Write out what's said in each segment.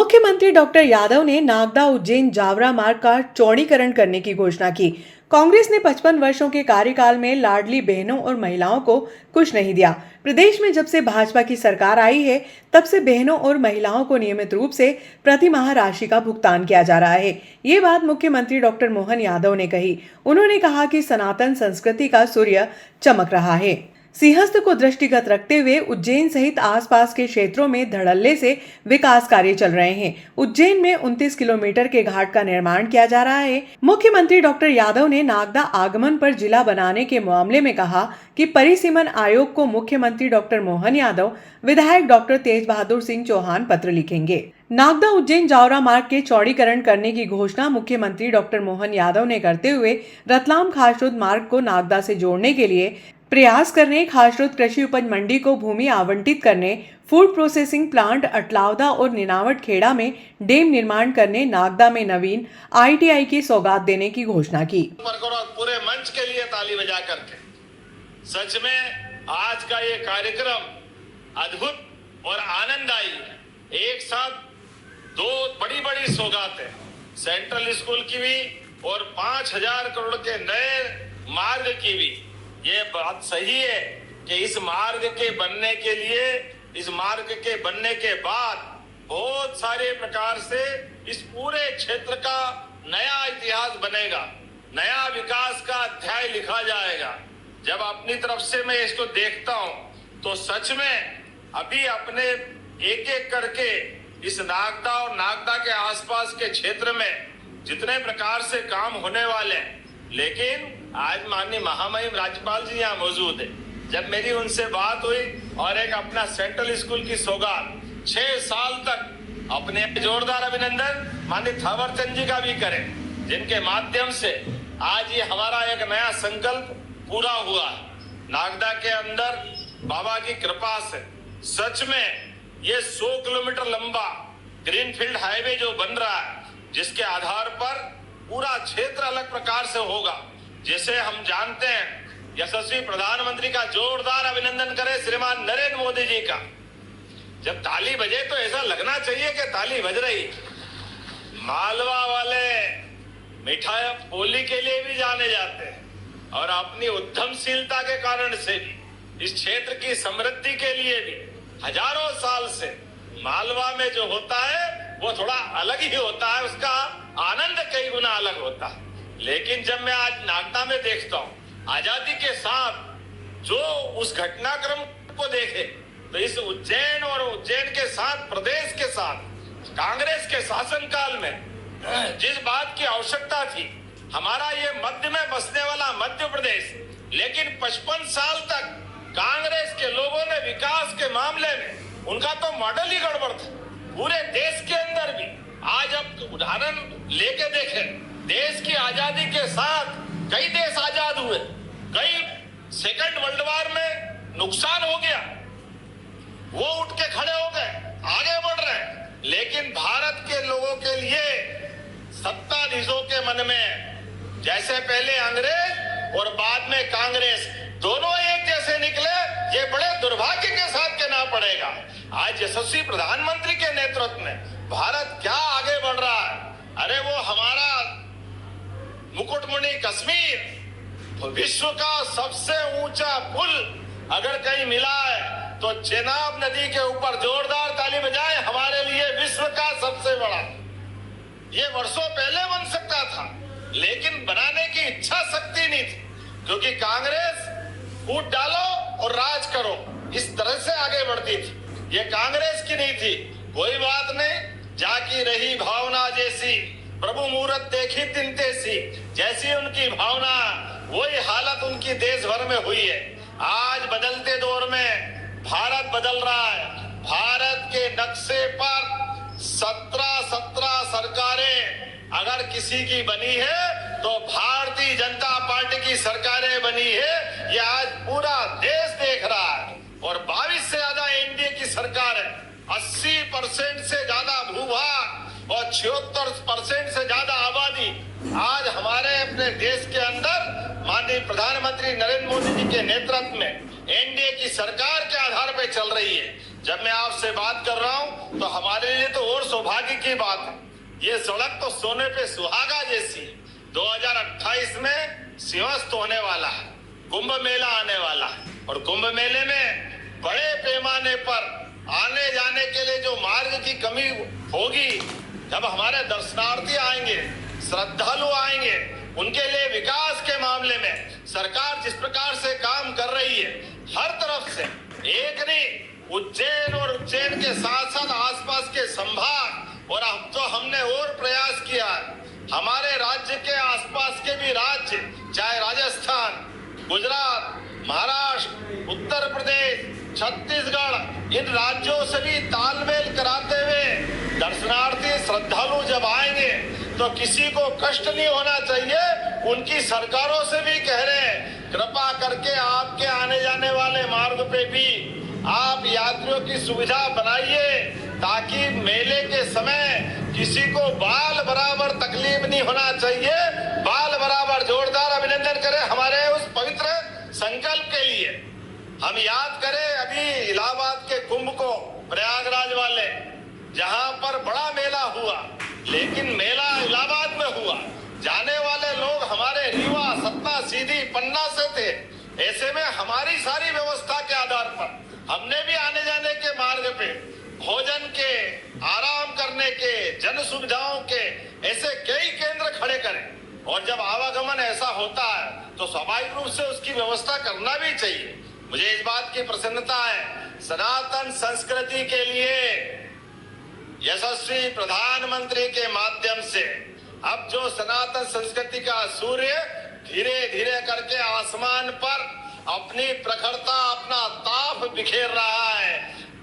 मुख्यमंत्री डॉक्टर यादव ने नागदा उज्जैन जावरा मार्ग का चौड़ीकरण करने की घोषणा की। कांग्रेस ने 55 वर्षों के कार्यकाल में लाडली बहनों और महिलाओं को कुछ नहीं दिया। प्रदेश में जब से भाजपा की सरकार आई है, तब से बहनों और महिलाओं को नियमित रूप से प्रति माह राशि का भुगतान किया जा रहा है। ये बात मुख्यमंत्री डॉक्टर मोहन यादव ने कही। उन्होंने कहा कि सनातन संस्कृति का सूर्य चमक रहा है। सिंहस्थ को दृष्टिगत रखते हुए उज्जैन सहित आसपास के क्षेत्रों में धड़ल्ले से विकास कार्य चल रहे हैं। उज्जैन में 29 किलोमीटर के घाट का निर्माण किया जा रहा है। मुख्यमंत्री डॉक्टर यादव ने नागदा आगमन पर जिला बनाने के मामले में कहा कि परिसीमन आयोग को मुख्यमंत्री डॉक्टर मोहन यादव, विधायक डॉक्टर तेज बहादुर सिंह चौहान पत्र लिखेंगे। नागदा उज्जैन जावरा मार्ग के चौड़ीकरण करने की घोषणा मुख्यमंत्री डॉक्टर मोहन यादव ने करते हुए रतलाम खासरुद मार्ग को नागदा से जोड़ने के लिए प्रयास करने, खासरुद कृषि उपज मंडी को भूमि आवंटित करने, फूड प्रोसेसिंग प्लांट अटलावदा और निनावट खेड़ा में डैम निर्माण करने, नागदा में नवीन ITI की सौगात देने की घोषणा की। पूरे मंच के लिए ताली बजा करके सच में आज का ये कार्यक्रम अद्भुत और आनंददायी है। एक साथ दो बड़ी बड़ी सौगातें, सेंट्रल स्कूल की भी और 5,000 करोड़ के नए मार्ग की भी। ये बात सही है कि इस मार्ग के बनने के लिए, इस मार्ग के बनने के बाद बहुत सारे प्रकार से इस पूरे क्षेत्र का नया इतिहास बनेगा, नया विकास का अध्याय लिखा जाएगा। जब अपनी तरफ से मैं इसको देखता हूं तो सच में अभी अपने एक एक करके इस नागदा और नागदा के आसपास के क्षेत्र में जितने प्रकार से काम होने वाले हैं, लेकिन आज माननीय महामहिम राज्यपाल जी यहाँ मौजूद है। जब मेरी उनसे बात हुई और एक अपना सेंट्रल स्कूल की सौगात 6 साल तक अपने जोरदार अभिनंदन माननीय थावर चंद जी का भी करें, जिनके माध्यम से आज ये हमारा एक नया संकल्प पूरा हुआ है। नागदा के अंदर बाबा की कृपा से सच में ये 100 किलोमीटर लंबा ग्रीनफील्ड हाईवे जो बन रहा है, जिसके आधार पर पूरा क्षेत्र अलग प्रकार से होगा। जिसे हम जानते हैं, यशस्वी प्रधानमंत्री का जोरदार अभिनंदन करें श्रीमान नरेंद्र मोदी जी का। जब ताली बजे तो ऐसा लगना चाहिए कि ताली बज रही। मालवा वाले मिठाई बोली के लिए भी जाने जाते हैं और अपनी उद्यमशीलता के कारण से भी इस क्षेत्र की समृद्धि के लिए भी हजारों साल से मालवा में जो होता है वो थोड़ा अलग ही होता है, उसका आनंद कई गुना अलग होता है। लेकिन जब मैं आज नागदा में देखता हूँ आजादी के साथ जो उस घटनाक्रम को देखे, तो इस उज्जैन और उज्जैन के साथ प्रदेश के साथ कांग्रेस के शासनकाल में जिस बात की आवश्यकता थी, हमारा ये मध्य में बसने वाला मध्य प्रदेश, लेकिन 55 साल तक कांग्रेस के लोगों ने विकास के मामले में उनका तो मॉडल ही गड़बड़ था। पूरे देश के अंदर भी आज अब उदाहरण लेके देखें, देश की आजादी के साथ कई देश आजाद हुए, कई सेकंड वर्ल्ड वॉर में नुकसान हो गया, वो उठ के खड़े हो गए, आगे बढ़ रहे हैं। लेकिन भारत के लोगों के लिए सत्ताधीशों के मन में जैसे पहले अंग्रेज और बाद में कांग्रेस दोनों एक जैसे निकले, ये बड़े दुर्भाग्य के साथ कहना पड़ेगा। आज यशस्वी प्रधानमंत्री के नेतृत्व में भारत क्या आगे बढ़ रहा है। अरे वो हमारा मुकुटमणि कश्मीर, विश्व का सबसे ऊंचा पुल अगर कहीं मिला है तो चेनाब नदी के ऊपर जोरदार ताली बजाए, हमारे लिए विश्व का सबसे बड़ा। ये वर्षों पहले बन सकता था, लेकिन बनाने की इच्छा शक्ति नहीं थी, क्योंकि कांग्रेस कूट डालो और राज करो इस तरह से आगे बढ़ती थी। ये कांग्रेस की नहीं थी। कोई बात नहीं, जाकी रही भावना जैसी, प्रभु मूरत देखी तिनते सी, जैसी उनकी भावना वही हालत उनकी देश भर में हुई है। आज बदलते दौर में भारत बदल रहा है। भारत के नक्शे पर 17 सरकारें अगर किसी की बनी है तो भारतीय जनता पार्टी की सरकारें बनी है। ये आज पूरा देश देख रहा है और 22 से ज्यादा एनडीए की सरकार है। 80% से ज्यादा भूभाग और 76% से ज्यादा आबादी आज हमारे अपने देश के अंदर माननीय प्रधानमंत्री नरेंद्र मोदी जी के नेतृत्व में एनडीए की सरकार के आधार पर चल रही है। जब मैं आपसे बात कर रहा हूं तो हमारे लिए तो और सौभाग्य की बात है। ये सड़क तो सोने पे सुहागा जैसी है। 2028 में सिंहस्थ होने वाला है, कुंभ मेला आने वाला है और कुंभ मेले में बड़े पैमाने पर आने जाने के लिए जो मार्ग की कमी होगी, जब हमारे दर्शनार्थी आएंगे, श्रद्धालु आएंगे, उनके लिए विकास के मामले में सरकार जिस प्रकार से काम कर रही है, हर तरफ से, एक नहीं, उज्जैन और उज्जैन के साथ साथ आसपास के संभाग, और अब तो हमने और प्रयास किया है, हमारे राज्य के आसपास के भी राज्य, चाहे राजस्थान, गुजरात, महाराष्ट्र, उत्तर प्रदेश, छत्तीसगढ़, इन राज्यों से भी तालमेल कराते हुए दर्शनार्थी श्रद्धालु जब आएंगे तो किसी को कष्ट नहीं होना चाहिए। उनकी सरकारों से भी कह रहे हैं, कृपा करके आपके आने जाने वाले मार्ग पे भी आप यात्रियों की सुविधा बनाइए, ताकि मेले के समय किसी को बाल बराबर तकलीफ नहीं होना चाहिए। बाल बराबर जोरदार अभिनंदन करें हमारे उस पवित्र संकल्प के लिए। हम याद करें अभी इलाहाबाद के कुंभ को, प्रयागराज वाले, जहां पर बड़ा मेला हुआ, लेकिन मेला इलाहाबाद में हुआ, जाने वाले लोग हमारे रीवा, सतना, सीधी, पन्ना से थे। ऐसे में हमारी सारी व्यवस्था के आधार पर हमने भी आने जाने के मार्ग पे भोजन के, आराम करने के, जन सुविधाओं के ऐसे कई केंद्र खड़े करें, और जब आवागमन ऐसा होता है तो स्वाभाविक रूप से उसकी व्यवस्था करना भी चाहिए। मुझे इस बात की प्रसन्नता है, सनातन संस्कृति के लिए यशस्वी प्रधानमंत्री के माध्यम से अब जो सनातन संस्कृति का सूर्य धीरे धीरे करके आसमान पर अपनी प्रखरता, अपना ताप बिखेर रहा है।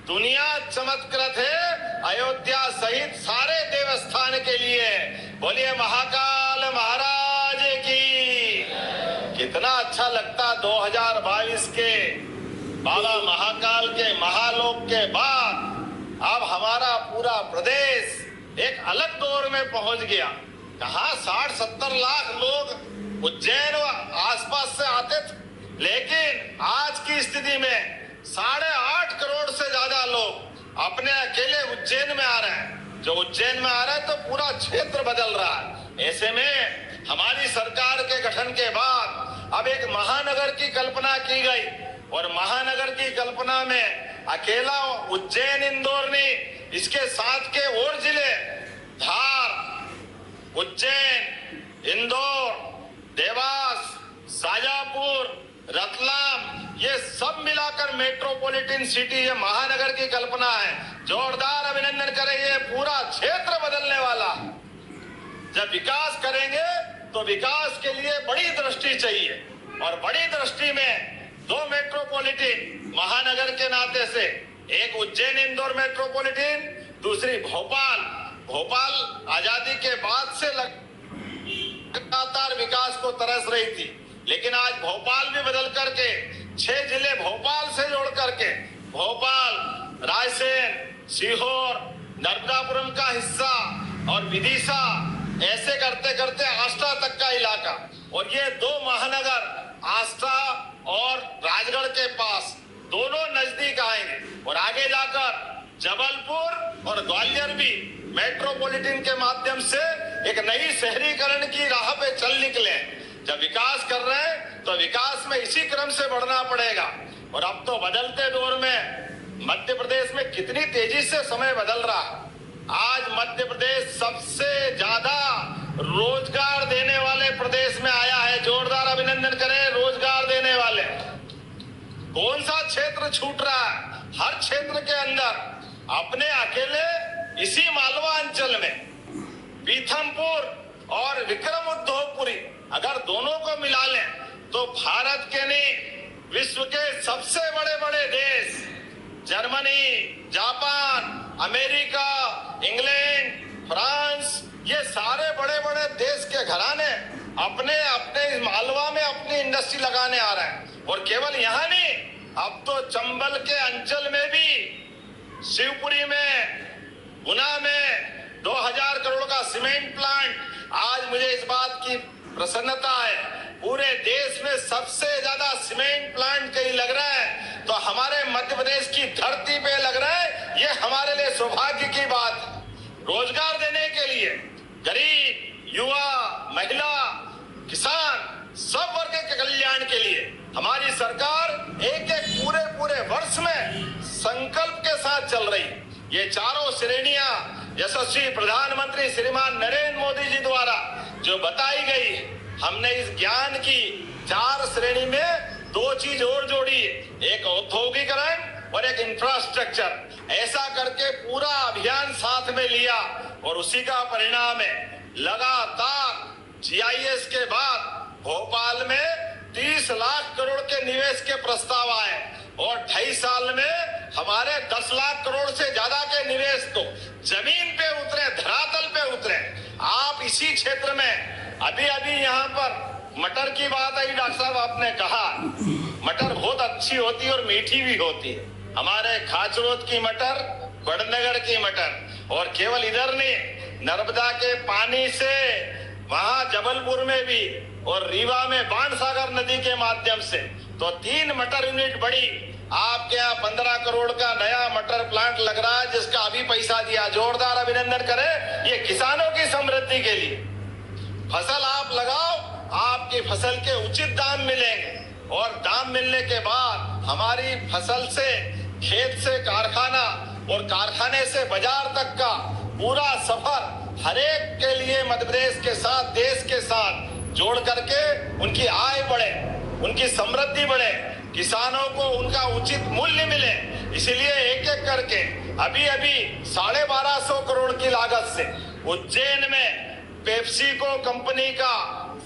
दुनिया चमत्कृत है अयोध्या सहित सारे देवस्थान के लिए। बोलिए महाकाल महाराज की। कितना अच्छा लगता 2022 के बाबा महाकाल के महालोक के बाद अब हमारा पूरा प्रदेश एक अलग दौर में पहुंच गया। कहाँ 60-70 लाख लोग उज्जैन व आसपास से आते थे, लेकिन आज की स्थिति में 8.5 करोड़ से ज्यादा लोग अपने अकेले उज्जैन में आ रहे हैं। जो उज्जैन में आ रहे हैं तो पूरा क्षेत्र बदल रहा है। ऐसे में हमारी सरकार के गठन के बाद अब एक महानगर की कल्पना की गई, और महानगर की कल्पना में अकेला उज्जैन इंदौर नहीं, इसके साथ के और जिले धार, उज्जैन, इंदौर, देवास, शाजापुर, रतलाम, ये सब मिलाकर मेट्रोपॉलिटन सिटी, ये महानगर की कल्पना है। जोरदार अभिनंदन करें, ये पूरा क्षेत्र बदलने वाला। जब विकास करेंगे तो विकास के लिए बड़ी दृष्टि चाहिए, और बड़ी दृष्टि में 2 मेट्रोपॉलिटन महानगर के नाते से, एक उज्जैन इंदौर मेट्रोपॉलिटन, दूसरी भोपाल। भोपाल आजादी के बाद से लगातार विकास को तरस रही थी, लेकिन आज भोपाल भी बदल करके 6 जिले भोपाल से जोड़ करके भोपाल, रायसेन, सीहोर, नर्मदापुरम का हिस्सा और विदिशा, ऐसे करते करते आष्टा तक का इलाका, और ये 2 महानगर आष्टा और राजगढ़ के पास दोनों नजदीक आएंगे, और आगे जाकर जबलपुर और ग्वालियर भी मेट्रोपॉलिटन के माध्यम से एक नई शहरीकरण की राह पे चल निकले। जब विकास कर रहे हैं तो विकास में इसी क्रम से बढ़ना पड़ेगा। और अब तो बदलते दौर में मध्य प्रदेश में कितनी तेजी से समय बदल रहा है। आज मध्य प्रदेश सबसे ज्यादा रोजगार देने वाले प्रदेश में आया है। जोरदार अभिनंदन करें रोजगार देने वाले। कौन सा क्षेत्र छूट रहा है? हर क्षेत्र के अंदर अपने अकेले इसी मालवा अंचल में पीथमपुर और विक्रम उद्योगपुरी, अगर दोनों को मिला लें तो भारत के नहीं विश्व के सबसे बड़े बड़े देश Germany, Japan, America, England, France, ये सारे बड़े बड़े देश के घराने अपने अपने मालवा में अपनी इंडस्ट्री लगाने आ रहे हैं। और केवल यहाँ नहीं, अब तो चंबल के अंचल में भी, शिवपुरी में, गुना में 2000 करोड़ का सीमेंट प्लांट। आज मुझे इस बात की प्रसन्नता है, पूरे देश में सबसे ज्यादा सीमेंट प्लांट कहीं लग रहा है तो हमारे मध्य प्रदेश की धरती पे लग रहा है, ये हमारे लिए सौभाग्य की बात है। रोजगार देने के लिए गरीब, युवा, महिला, किसान, सब वर्ग के कल्याण के लिए हमारी सरकार एक एक पूरे वर्ष में संकल्प के साथ चल रही है। ये चारों श्रेणियां यशस्वी प्रधानमंत्री श्रीमान नरेंद्र मोदी जी द्वारा जो बताई गई है, हमने इस ज्ञान की 4 श्रेणी में 2 चीज और जोड़ी है, एक औद्योगिकरण और एक इंफ्रास्ट्रक्चर। ऐसा करके पूरा अभियान साथ में लिया और उसी का परिणाम है लगातार GIS के बाद भोपाल में 30 लाख करोड़ के निवेश के प्रस्ताव आए और 2.5 साल में हमारे 10 लाख करोड़ से ज्यादा के निवेश तो जमीन पे उतरे, धरातल पे उतरे। आप इसी क्षेत्र में अभी यहाँ पर मटर की बात आई, डॉक्टर साहब आपने कहा मटर बहुत अच्छी होती है और मीठी भी होती है। हमारे खाचरोद की मटर, बड़नगर की मटर, और केवल इधर नहीं, नर्मदा के पानी से वहां जबलपुर में भी और रीवा में बाणसागर नदी के माध्यम से तो 3 मटर यूनिट बढ़ी। आपके यहाँ 15 करोड़ का नया मटर प्लांट लग रहा है जिसका अभी पैसा दिया, जोरदार अभिनंदन करें। ये किसानों की समृद्धि के लिए फसल आप लगाओ, आपकी फसल के उचित दाम मिलेंगे और दाम मिलने के बाद हमारी फसल से खेत से कारखाना और कारखाने से बाजार तक का पूरा सफर हर एक के लिए मध्य प्रदेश के साथ, देश के साथ जोड़ करके उनकी आय बढ़े, उनकी समृद्धि बढ़े, किसानों को उनका उचित मूल्य मिले। इसलिए एक एक करके अभी 1250 करोड़ की लागत से उज्जैन में पेप्सिको कंपनी का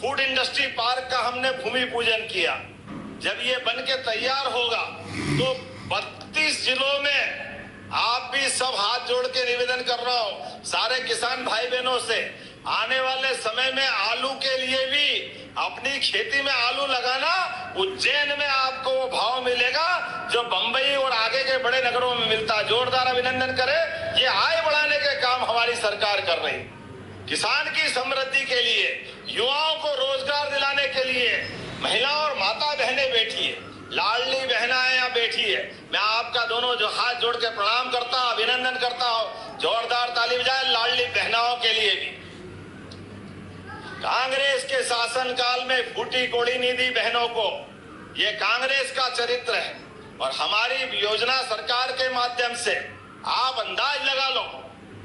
फूड इंडस्ट्री पार्क का हमने भूमि पूजन किया। जब ये बन के तैयार होगा तो 32 जिलों में आप भी सब हाथ जोड़ के निवेदन कर रहा हूं सारे किसान भाई बहनों से, आने वाले समय में आलू के लिए भी अपनी खेती में आलू लगाना, उज्जैन में आपको वो भाव मिलेगा जो बंबई और आगे के बड़े नगरों में मिलता है। जोरदार अभिनंदन करें। ये आय बढ़ाने के काम हमारी सरकार कर रही है। किसान की समृद्धि के लिए, युवाओं को रोजगार दिलाने के लिए, महिलाओं और माता बहनें बैठी है, लाडली बहनाएं यहाँ बैठी है। मैं आपका दोनों जो हाथ जोड़ के प्रणाम करता हूं, अभिनंदन करता हूं। जोरदार ताली बजाए लाडली बहनाओं के लिए भी। कांग्रेस के शासनकाल में फूटी कोड़ी निधि बहनों को, ये कांग्रेस का चरित्र है और हमारी योजना सरकार के माध्यम से आप अंदाज लगा लो,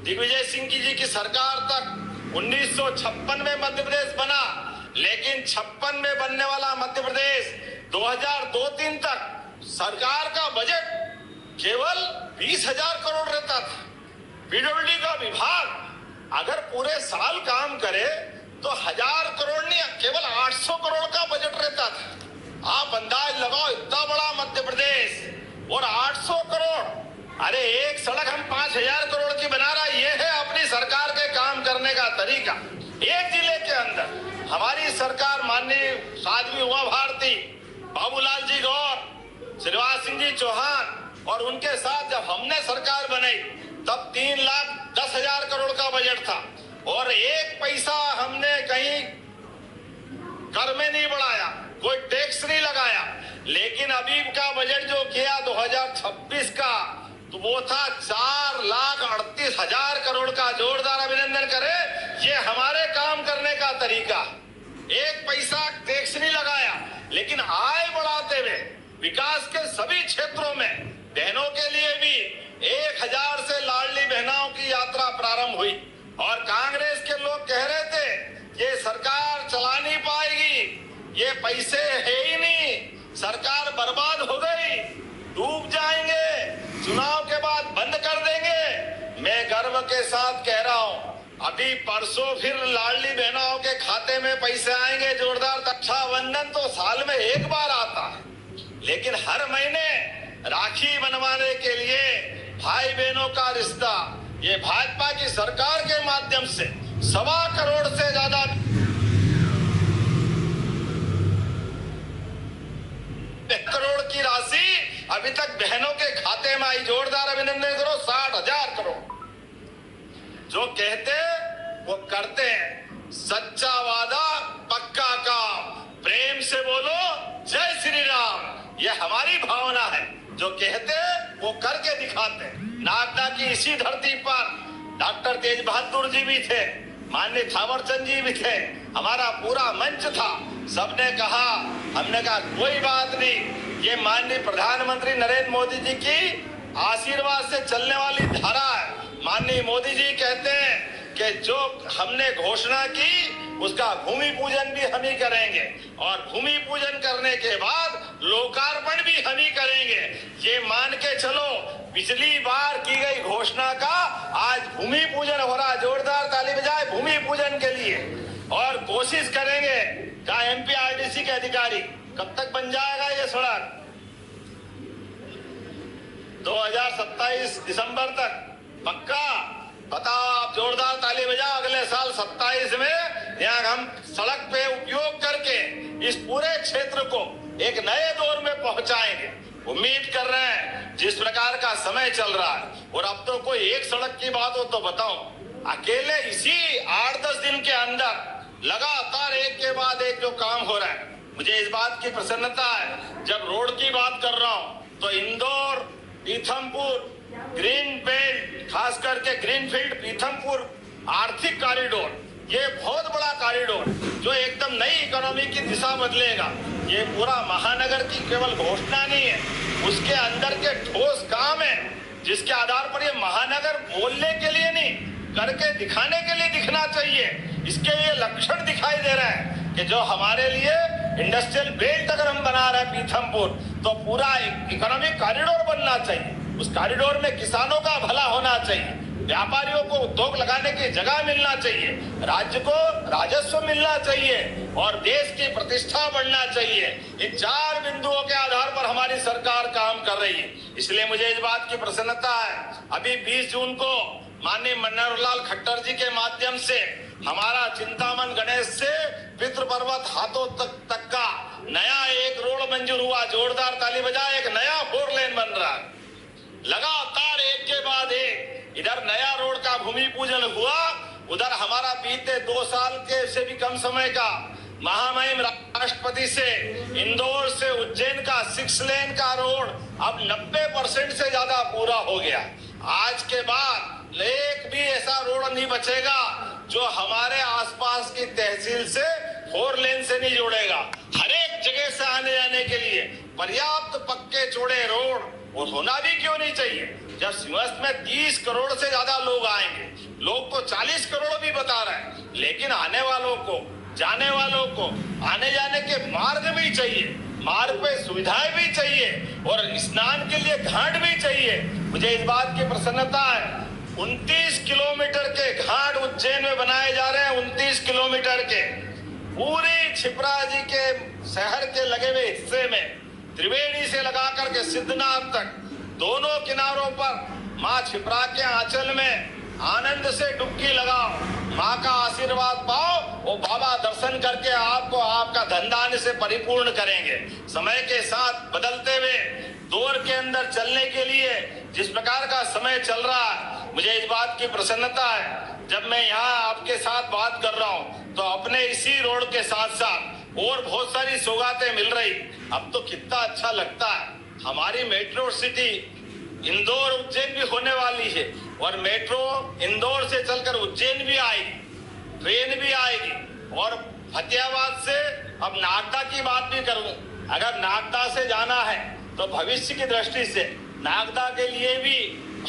दिग्विजय सिंह जी की सरकार तक 1956 में मध्य प्रदेश बना, लेकिन 56 में बनने वाला मध्य प्रदेश 2002-03 तक सरकार का बजट केवल 20,000 करोड़ रहता था। पीडब्ल्यूडी का विभाग अगर पूरे साल काम करे तो 1000 करोड़ नहीं, केवल 800 करोड़ का बजट रहता था। आप अंदाज लगाओ, इतना बड़ा मध्य प्रदेश और 800 करोड़। अरे एक सड़क हम 5000 करोड़ की बना रहा है। ये है अपनी सरकार के काम करने का तरीका। एक जिले के अंदर हमारी सरकार माननीय साध्वी उमा भारती, बाबूलाल जी गौर, श्रीनिवास सिंह जी चौहान और उनके साथ जब हमने सरकार बनाई तब 3,10,000 करोड़ का बजट था और एक पैसा हमने कहीं कर में नहीं बढ़ाया, कोई टैक्स नहीं लगाया। लेकिन अभी का बजट जो किया 2026 का तो वो था 4,38,000 करोड़ का। जोरदार अभिनंदन करें। ये हमारे काम करने का तरीका। एक पैसा टैक्स नहीं लगाया, लेकिन आय बढ़ाते हुए विकास के सभी क्षेत्रों में बहनों के लिए भी 1,000 से लाडली बहनाओं की यात्रा प्रारंभ हुई। और कांग्रेस के लोग कह रहे थे ये सरकार चला नहीं पाएगी, ये पैसे है ही नहीं, सरकार बर्बाद हो गई, डूब जाएंगे, चुनाव के बाद बंद कर देंगे। मैं गर्व के साथ कह रहा हूं अभी परसों फिर लाडली बहनों के खाते में पैसे आएंगे। जोरदार रक्षाबंधन तो साल में एक बार आता है, लेकिन हर महीने राखी बनवाने के लिए भाई बहनों का रिश्ता ये भाजपा की सरकार के माध्यम से 1.25 करोड़ से ज्यादा करोड़ की राशि अभी तक बहनों के खाते में आई। जोरदार अभिनंदन करो। 60,000 करोड़। जो कहते वो करते हैं। सच्चा वादा पक्का काम। प्रेम से बोलो जय श्री राम। ये हमारी भावना है। जो कहते वो करके दिखाते। नागदा की इसी धरती पर डॉक्टर तेज बहादुर जी भी थे, माननीय थावरचंद जी भी थे, हमारा पूरा मंच था। सबने कहा, हमने कहा कोई बात नहीं, ये माननीय प्रधानमंत्री नरेंद्र मोदी जी की आशीर्वाद से चलने वाली धारा है। माननीय मोदी जी कहते हैं कि जो हमने घोषणा की उसका भूमि पूजन भी हम ही करेंगे और भूमि पूजन करने के बाद लोकार्पण भी हम ही करेंगे। ये मान के चलो, पिछली बार की गई घोषणा का आज भूमि पूजन हो रहा। जोरदार ताली बजाए भूमि पूजन के लिए। और कोशिश करेंगे का एमपीआरडीसी के अधिकारी, कब तक बन जाएगा ये सड़क? 2027 दिसंबर तक पक्का? बताओ आप, जोरदार ताली बजाओ। अगले साल 27 में यहाँ हम सड़क पे उपयोग करके इस पूरे क्षेत्र को एक नए दौर में पहुंचाएंगे। उम्मीद कर रहे हैं, जिस प्रकार का समय चल रहा है, और अब तो कोई एक सड़क की बात हो तो बताओ, अकेले इसी 8-10 दिन के अंदर लगातार एक के बाद एक जो काम हो रहा है, मुझे इस बात की प्रसन्नता है। जब रोड की बात कर रहा हूं तो इंदौर पीथमपुर ग्रीन बेल्ट, खास करके ग्रीनफील्ड पीथमपुर आर्थिक कॉरिडोर, ये बहुत बड़ा कॉरिडोर जो एकदम नई इकोनॉमी की दिशा बदलेगा। ये पूरा महानगर की केवल घोषणा नहीं है, उसके अंदर के ठोस काम है, जिसके आधार पर ये महानगर बोलने के लिए नहीं, करके दिखाने के लिए दिखना चाहिए। इसके ये लक्षण दिखाई दे रहे हैं कि जो हमारे लिए इंडस्ट्रियल बेल्ट अगर हम बना रहे हैं पीथमपुर, तो पूरा इकोनॉमिक कॉरिडोर बनना चाहिए। उस कॉरिडोर में किसानों का भला होना चाहिए, व्यापारियों को उद्योग लगाने की जगह मिलना चाहिए, राज्य को राजस्व मिलना चाहिए और देश की प्रतिष्ठा बढ़ना चाहिए। इन 4 बिंदुओं के आधार पर हमारी सरकार काम कर रही है। इसलिए मुझे इस बात की प्रसन्नता है, अभी 20 जून को माननीय मनोहरलाल खट्टर जी के माध्यम से हमारा चिंतामन गणेश से पितृ पर्वत हाथों तक का नया एक रोड मंजूर हुआ। जोरदार ताली बजाए, एक नया 4 लेन बन रहा है। लगातार एक के बाद एक इधर नया रोड का भूमि पूजन हुआ, उधर हमारा बीते 2 साल के से भी कम समय का महामहिम राष्ट्रपति से इंदौर से उज्जैन का 6 लेन का रोड अब 90% से ज्यादा पूरा हो गया। आज के बाद एक भी ऐसा रोड नहीं बचेगा जो हमारे आसपास की तहसील से 4 लेन से नहीं जोड़ेगा। हर एक जगह से आने जाने के लिए पर्याप्त पक्के चौड़े रोड, और होना भी क्यों नहीं चाहिए। जब सिंहस्थ में 30 करोड़ से ज्यादा लोग आएंगे, लोग तो 40 करोड़ भी बता रहे हैं, लेकिन आने वालों को, जाने वालों को आने जाने के मार्ग भी चाहिए, मार्ग पे सुविधाएं भी चाहिए और स्नान के लिए घाट भी चाहिए। मुझे इस बात की प्रसन्नता है, 29 किलोमीटर के घाट उज्जैन में बनाए जा रहे हैं। 29 किलोमीटर के पूरी क्षिप्रा जी के शहर के लगे हुए हिस्से में, त्रिवेणी से लगा करके सिद्धनाथ तक, दोनों किनारों पर माँ क्षिप्रा के आंचल में आनंद से डुबकी लगाओ, माँ का आशीर्वाद पाओ, वो बाबा दर्शन करके आपको आपका धनदान से परिपूर्ण करेंगे। समय के साथ बदलते हुए दौर के अंदर चलने के लिए जिस प्रकार का समय चल रहा है, मुझे इस बात की प्रसन्नता है। जब मैं यहाँ आपके साथ बात कर रहा हूँ तो अपने इसी रोड के साथ साथ और बहुत सारी सौगातें मिल रही। अब तो कितना अच्छा लगता है, हमारी मेट्रो सिटी इंदौर उज्जैन भी होने वाली है और मेट्रो इंदौर से चलकर उज्जैन भी आएगी, ट्रेन भी आएगी। और फतेहाबाद से अब नागदा की बात भी करूं, अगर नागदा से जाना है तो भविष्य की दृष्टि से नागदा के लिए भी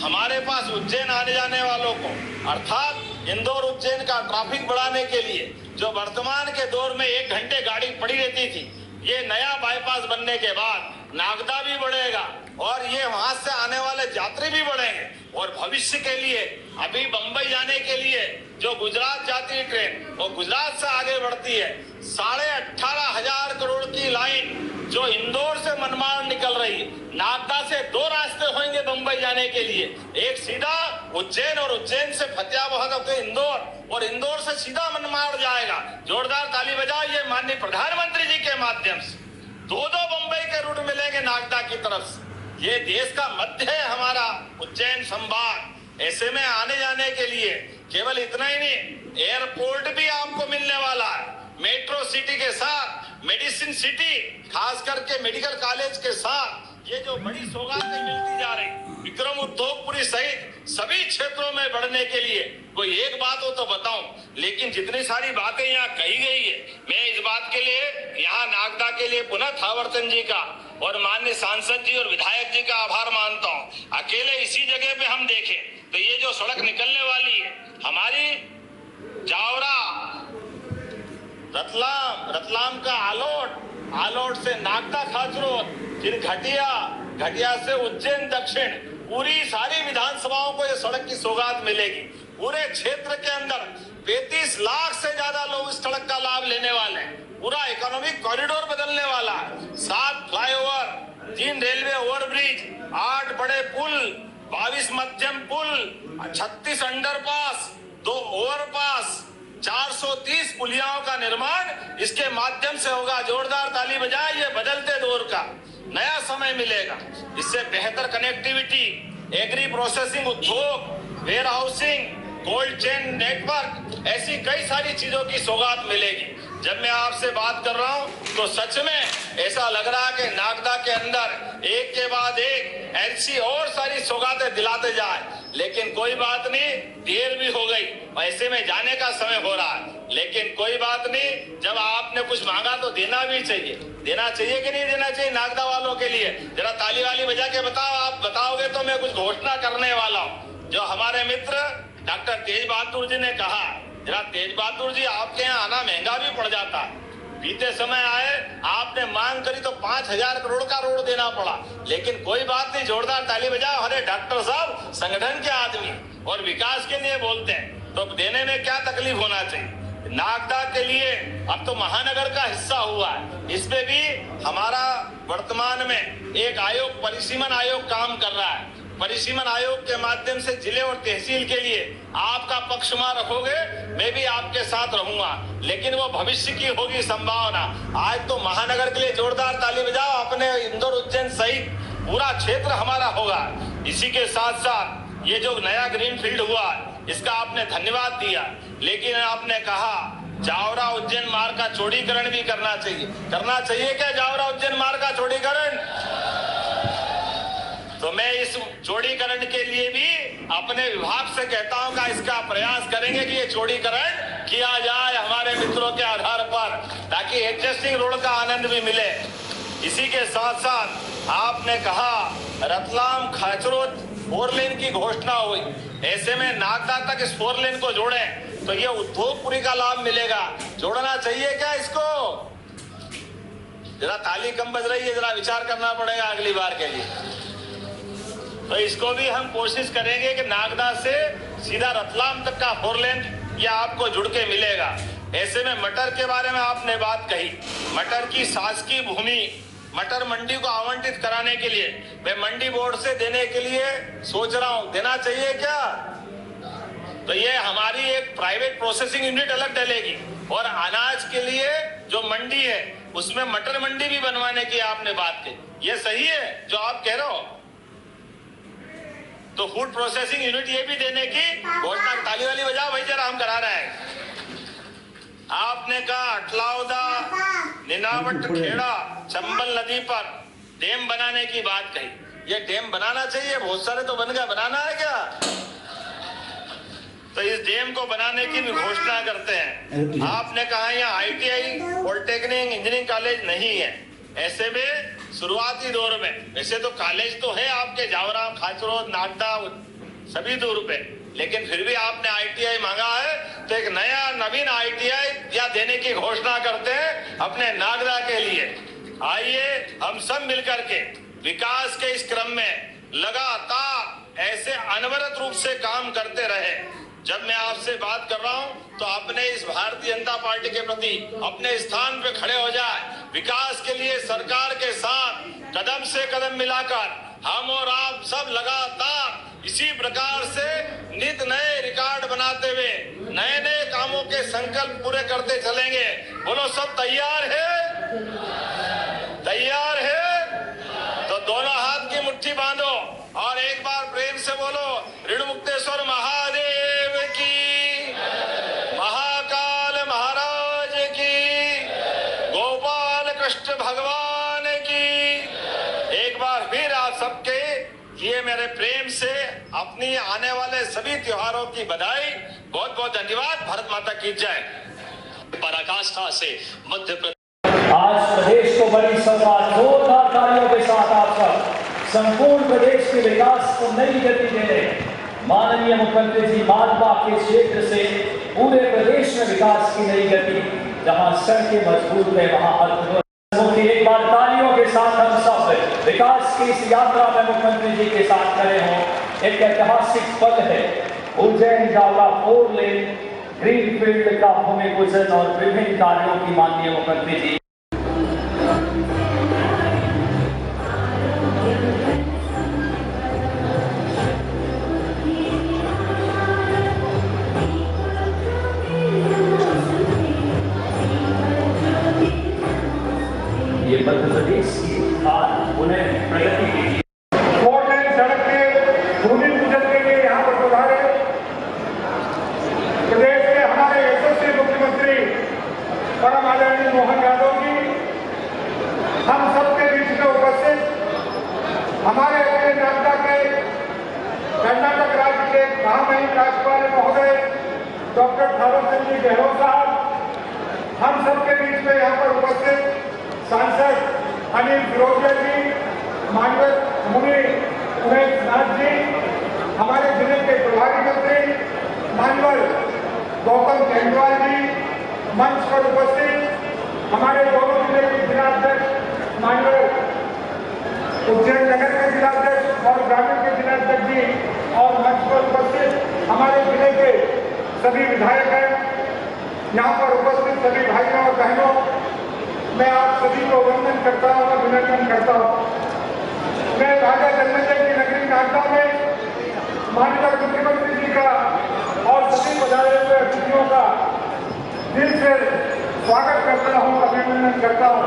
हमारे पास उज्जैन आने जाने वालों को, अर्थात इंदौर उज्जैन का ट्रैफिक बढ़ाने के लिए जो वर्तमान के दौर में 1 घंटे गाड़ी पड़ी रहती थी, ये नया बाईपास बनने के बाद नागदा भी बढ़ेगा और ये वहां से आने वाले यात्री भी बढ़ेंगे। और भविष्य के लिए अभी बंबई जाने के लिए जो गुजरात जाती है ट्रेन, वो गुजरात से आगे बढ़ती है। 18,500 करोड़ की लाइन जो इंदौर से मनमाड़ निकल रही है, नागदा से 2 रास्ते होंगे बंबई जाने के लिए, एक सीधा उज्जैन और उज्जैन से फतेहाबाद होकर इंदौर और इंदौर से सीधा मनमाड़ जाएगा। जोरदार ताली बजाओ, ये माननीय प्रधानमंत्री जी के माध्यम से 2 बंबई के रूट मिलेंगे नागदा की तरफ से। ये देश का मध्य है हमारा उज्जैन संभाग। ऐसे में आने जाने के लिए केवल इतना ही नहीं, एयरपोर्ट भी आपको मिलने वाला है। मेट्रो सिटी के साथ मेडिसिन सिटी, खास करके मेडिकल कॉलेज के साथ ये जो बड़ी सौगातें मिलती जा रही विक्रम उद्योगपुरी सहित सभी क्षेत्रों में बढ़ने के लिए, कोई एक बात हो तो बताऊं, लेकिन जितनी सारी बातें यहाँ कही गई है, मैं इस बात के लिए यहाँ नागदा के लिए पुनः थावरचंद जी का और माननीय सांसद जी और विधायक जी का आभार मानता हूँ। अकेले इसी जगह पे हम देखें तो ये जो सड़क निकलने वाली है हमारी जावरा रतलाम का आलोट से नागदा खाचरोद, फिर घटिया से उज्जैन दक्षिण, पूरी सारी विधानसभाओं को ये सड़क की सौगात मिलेगी। पूरे क्षेत्र के अंदर 35 लाख से ज्यादा लोग इस सड़क का लाभ लेने वाले हैं। पूरा इकोनॉमिक कॉरिडोर बदलने वाला है। 7 फ्लाईओवर, 3 रेलवे ओवरब्रिज, 8 बड़े पुल, 22 मध्यम पुल, 36 अंडरपास, 2 ओवरपास, 430 पुलियाओं का निर्माण इसके माध्यम से होगा। जोरदार ताली बजाएं। ये बदलते दौर का नया समय मिलेगा। इससे बेहतर कनेक्टिविटी, एग्री प्रोसेसिंग उद्योग, warehousing, cold chain network, ऐसी कई सारी चीजों की सौगात मिलेगी। जब मैं आपसे बात कर रहा हूं तो सच में ऐसा लग रहा है कि नागदा के अंदर एक के बाद एक ऐसी और सारी सौगातें दिलाते जाए। लेकिन कोई बात नहीं, देर भी हो गई, ऐसे में जाने का समय हो रहा है। लेकिन कोई बात नहीं, जब आपने कुछ मांगा तो देना भी चाहिए। देना चाहिए कि नहीं देना चाहिए नागदा वालों के लिए? जरा ताली वाली बजा के बताओ। आप बताओगे तो मैं कुछ घोषणा करने वाला हूँ। जो हमारे मित्र डॉक्टर तेज बहादुर जी ने कहा, जरा तेज बहादुर जी आपके यहाँ आना महंगा भी पड़ जाता है। बीते समय आए, आपने मांग करी तो 5,000 करोड़ का रोड देना पड़ा। लेकिन कोई बात नहीं, जोरदार ताली बजाओ। अरे डॉक्टर साहब संगठन के आदमी और विकास के लिए बोलते हैं, तो देने में क्या तकलीफ होना चाहिए। नागदा के लिए अब तो महानगर का हिस्सा हुआ है। इसमें भी हमारा वर्तमान में एक आयोग, परिसीमन आयोग काम कर रहा है। परिसीमन आयोग के माध्यम से जिले और तहसील के लिए आपका पक्ष में रखोगे, मैं भी आपके साथ रहूंगा। लेकिन वो भविष्य की होगी संभावना। आज तो महानगर के लिए जोरदार ताली बजाओ। अपने इंदौर उज्जैन सहित पूरा क्षेत्र हमारा होगा। इसी के साथ साथ ये जो नया ग्रीन फील्ड हुआ, इसका आपने धन्यवाद दिया। लेकिन आपने कहा जावरा उज्जैन मार्ग का चौड़ीकरण भी करना चाहिए। करना चाहिए क्या जावरा उज्जैन मार्ग का चौड़ीकरण? तो मैं इस चौड़ीकरण के लिए भी अपने विभाग से कहता हूं कि इसका प्रयास करेंगे कि ये चौड़ीकरण किया जाए हमारे मित्रों के आधार पर, ताकि एडजस्टिंग रोड का आनंद भी मिले। इसी के साथ साथ आपने कहा रतलाम खाचरोद 4 लेन की घोषणा हुई। ऐसे में नागदा तक इस 4 लेन को जोड़ें तो ये उद्योगपुरी का लाभ मिलेगा। जोड़ना चाहिए क्या इसको? जरा ताली कम बज रही है, जरा विचार करना पड़ेगा अगली बार के लिए। तो इसको भी हम कोशिश करेंगे कि नागदा से सीधा रतलाम तक का 4 लेन ये आपको जुड़ के मिलेगा। ऐसे में मटर के बारे में आपने बात कही। मटर की शासकीय भूमि मटर मंडी को आवंटित कराने के लिए मैं मंडी बोर्ड से देने के लिए सोच रहा हूं। देना चाहिए क्या? तो ये हमारी एक प्राइवेट प्रोसेसिंग यूनिट अलग डलेगी और अनाज के लिए जो मंडी है उसमें मटर मंडी भी बनवाने की आपने बात की। ये सही है जो आप कह रहे हो? तो फूड प्रोसेसिंग यूनिट ये भी देने की घोषणा। ताली वाली बजाओ भाई, जरा हम करा रहे हैं। आपने कहा अटलावदा, निनावट, खेड़ा, चंबल नदी पर डैम बनाने की बात कही। ये डैम बनाना चाहिए, बहुत सारे तो बन गए, बनाना है क्या? तो इस डैम को बनाने की भी घोषणा करते हैं। आपने कहा यहाँ ITI, पॉलिटेक्निक, इंजीनियरिंग कॉलेज नहीं है। ऐसे में शुरुआती दौर में वैसे तो कॉलेज तो है आपके जावरा, खाचरोद, नागदा सभी दूर पे, लेकिन फिर भी आपने ITI मांगा है तो एक नया नवीन ITI या देने की घोषणा करते हैं अपने नागदा के लिए। आइए हम सब मिलकर के विकास के इस क्रम में लगातार ऐसे अनवरत रूप से काम करते रहे। जब मैं आपसे बात कर रहा हूं तो अपने इस भारतीय जनता पार्टी के प्रति अपने स्थान पे खड़े हो जाए। विकास के लिए सरकार के साथ कदम से कदम मिलाकर हम और आप सब लगातार इसी प्रकार से नित नए रिकॉर्ड बनाते हुए नए नए कामों के संकल्प पूरे करते चलेंगे। बोलो सब तैयार है? तैयार है? तो दोनों हाथ की मुट्ठी बांधो और एक बार प्रेम से बोलो ऋण मुक्तेश्वर महादेव की, महाकाल महाराज की, गोपाल कृष्ण भगवान की। एक बार फिर किए मेरे प्रेम से अपनी आने वाले सभी त्योहारों की बधाई। बहुत बहुत धन्यवाद। भारत माता की जय। पराकाष्ठा से मध्य प्रदेश आज प्रदेश को बड़ी सौगात, जोरदार तालियों के साथ आप सब संपूर्ण प्रदेश के विकास को नई गति देने माननीय मुख्यमंत्री जी मालवा के क्षेत्र से पूरे प्रदेश में विकास की नई गति, जहां सड़कें मजबूत है वहां अद्भुत। एक बार तालियों के साथ हम सब विकास की इस यात्रा में मुख्यमंत्री जी के साथ खड़े हों। एक ऐतिहासिक पल है उज्जैन जावरा 4 लेन ग्रीनफील्ड का भूमि पूजन और विभिन्न कार्यों की माननीय मुख्यमंत्री जी। ये मध्य प्रदेश की उन्हें प्रगति की 4 लेन सड़क के भूमि पूजन के लिए यहाँ पर पधारे प्रदेश के हमारे यशस्वी मुख्यमंत्री परम आदरणीय मोहन यादव जी, हम सबके बीच में उपस्थित हमारे अपने नागदा के कर्नाटक राज्य के महामहिम राज्यपाल महोदय डॉक्टर थावरचंद जी गहलोत साहब, हम सबके बीच में यहाँ पर उपस्थित सांसद अनिल फिरोजिया जी, माननीय मुनि उमेश नाथ जी, हमारे जिले के प्रभारी मंत्री माननीय गौतम केजरीवाल जी, मंच पर उपस्थित हमारे दोनों जिले के जिलाध्यक्ष माननीय उज्जैन नगर के जिलाध्यक्ष और ग्रामीण के जिलाध्यक्ष जी, और मंच पर उपस्थित हमारे जिले के सभी विधायक हैं, यहाँ पर उपस्थित सभी भाइयों और बहनों, मैं आप सभी को वंदन करता हूँ, अभिनंदन करता हूँ। मैं राजा जन्मेजय की नगरी नागदा में माननीय मुख्यमंत्री जी का और सभी पधारे हुए अतिथियों का दिल से स्वागत करता हूँ, अभिनंदन करता हूँ।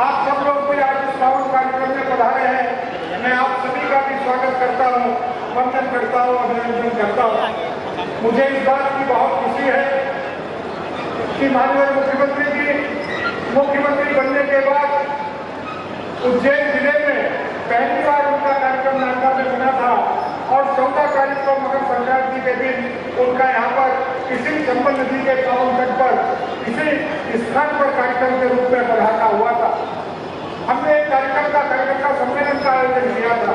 आप सब लोग भी आज इस पावन कार्यक्रम में पधारे हैं, मैं आप सभी का भी स्वागत करता हूँ, वंदन करता हूँ, अभिनंदन करता हूँ। मुझे इस बात की बहुत खुशी है कि माननीय मुख्यमंत्री जी मुख्यमंत्री बनने के बाद उज्जैन जिले में पहली बार उनका कार्यक्रम नागदा में बना था और 14 तारीख को मकर संक्रांति के दिन उनका यहाँ पर इसी चंबल नदी के पावन तट पर इसी स्थान पर कार्यक्रम के रूप में पधारा हुआ था। हमने एक कार्यकर्ता सम्मेलन का आयोजन किया था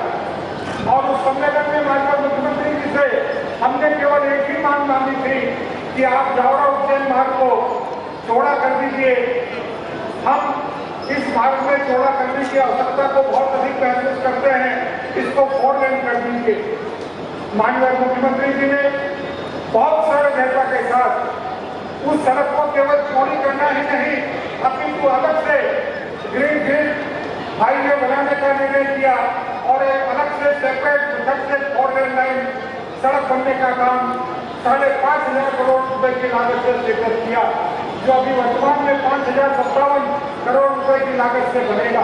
और उस सम्मेलन में माननीय मुख्यमंत्री जी से हमने केवल एक ही मांग मांगी थी कि आप जावरा उज्जैन मार्ग को चौड़ा कर दीजिए। हम इस मार्ग में चौड़ा करने की आवश्यकता को बहुत अधिक महसूस करते हैं, इसको 4 लेन कर दीजिए। माननीय मुख्यमंत्री जी ने बहुत सरलता के साथ उस सड़क को केवल चौड़ी करना ही नहीं, अपितु अलग से ग्रीनफील्ड हाईवे बनाने का निर्णय किया और एक अलग से सेपरेट पृथक से 4 लेन लाइन सड़क बनने का काम 5,500 करोड़ रुपए की लागत से स्वीकृत किया, जो अभी वर्तमान में 5,057 करोड़ रुपए की लागत से बनेगा।